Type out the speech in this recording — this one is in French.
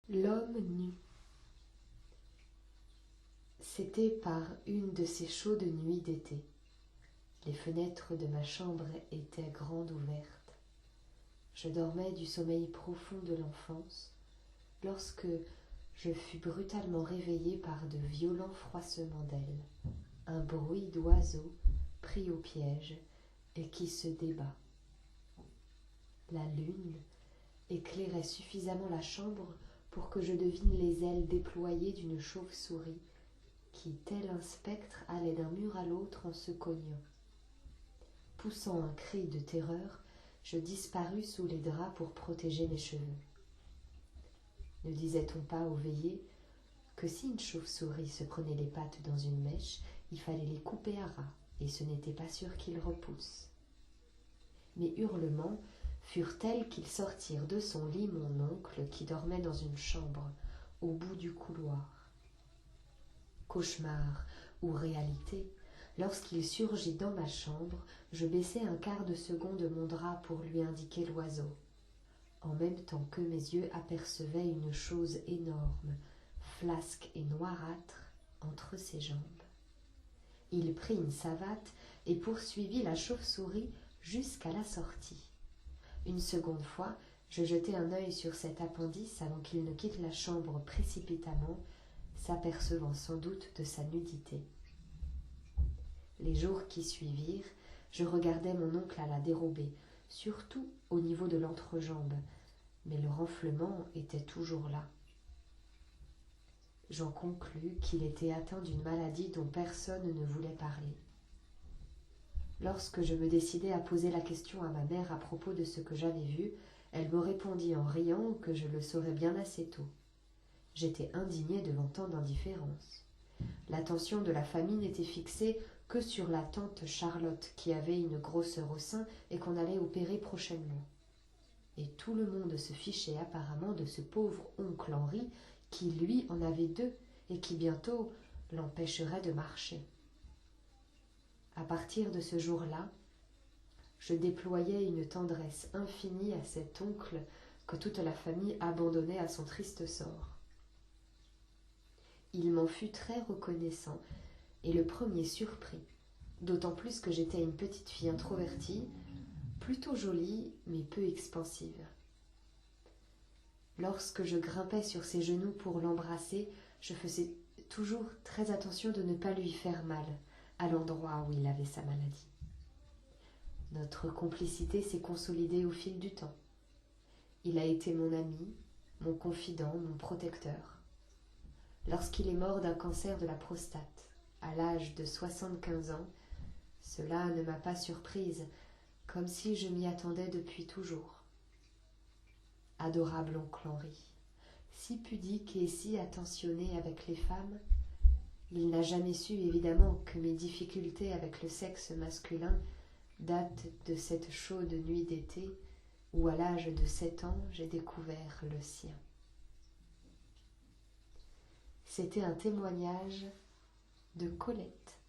L'homme nu. C'était par une de ces chaudes nuits d'été. Les fenêtres de ma chambre étaient grandes ouvertes. Je dormais du sommeil profond de l'enfance lorsque je fus brutalement réveillée par de violents froissements d'ailes, un bruit d'oiseau pris au piège et qui se débat. La lune éclairait suffisamment la chambre pour que je devine les ailes déployées d'une chauve-souris qui, tel un spectre, allait d'un mur à l'autre en se cognant. Poussant un cri de terreur, je disparus sous les draps pour protéger mes cheveux. Ne disait-on pas aux veillées que si une chauve-souris se prenait les pattes dans une mèche, il fallait les couper à ras, et ce n'était pas sûr qu'ils repoussent. Mes hurlements furent tels qu'ils sortirent de son lit mon oncle qui dormait dans une chambre au bout du couloir. Cauchemar ou réalité, lorsqu'il surgit dans ma chambre, je baissai un quart de seconde mon drap pour lui indiquer l'oiseau, en même temps que mes yeux apercevaient une chose énorme, flasque et noirâtre, entre ses jambes. Il prit une savate et poursuivit la chauve-souris jusqu'à la sortie. Une seconde fois, je jetai un œil sur cet appendice avant qu'il ne quitte la chambre précipitamment, s'apercevant sans doute de sa nudité. Les jours qui suivirent, je regardais mon oncle à la dérobée, surtout au niveau de l'entrejambe, mais le renflement était toujours là. J'en conclus qu'il était atteint d'une maladie dont personne ne voulait parler. Lorsque je me décidai à poser la question à ma mère à propos de ce que j'avais vu, elle me répondit en riant que je le saurais bien assez tôt. J'étais indignée devant tant d'indifférence. L'attention de la famille n'était fixée que sur la tante Charlotte qui avait une grosseur au sein et qu'on allait opérer prochainement. Et tout le monde se fichait apparemment de ce pauvre oncle Henri qui, lui, en avait deux et qui bientôt l'empêcherait de marcher. À partir de ce jour-là, je déployais une tendresse infinie à cet oncle que toute la famille abandonnait à son triste sort. Il m'en fut très reconnaissant et le premier surpris, d'autant plus que j'étais une petite fille introvertie, plutôt jolie mais peu expansive. Lorsque je grimpais sur ses genoux pour l'embrasser, je faisais toujours très attention de ne pas lui faire mal à l'endroit où il avait sa maladie. Notre complicité s'est consolidée au fil du temps. Il a été mon ami, mon confident, mon protecteur. Lorsqu'il est mort d'un cancer de la prostate, à l'âge de 75 ans, cela ne m'a pas surprise, comme si je m'y attendais depuis toujours. Adorable oncle Henri, si pudique et si attentionné avec les femmes, il n'a jamais su évidemment que mes difficultés avec le sexe masculin datent de cette chaude nuit d'été où à l'âge de 7 ans j'ai découvert le sien. C'était un témoignage de Colette.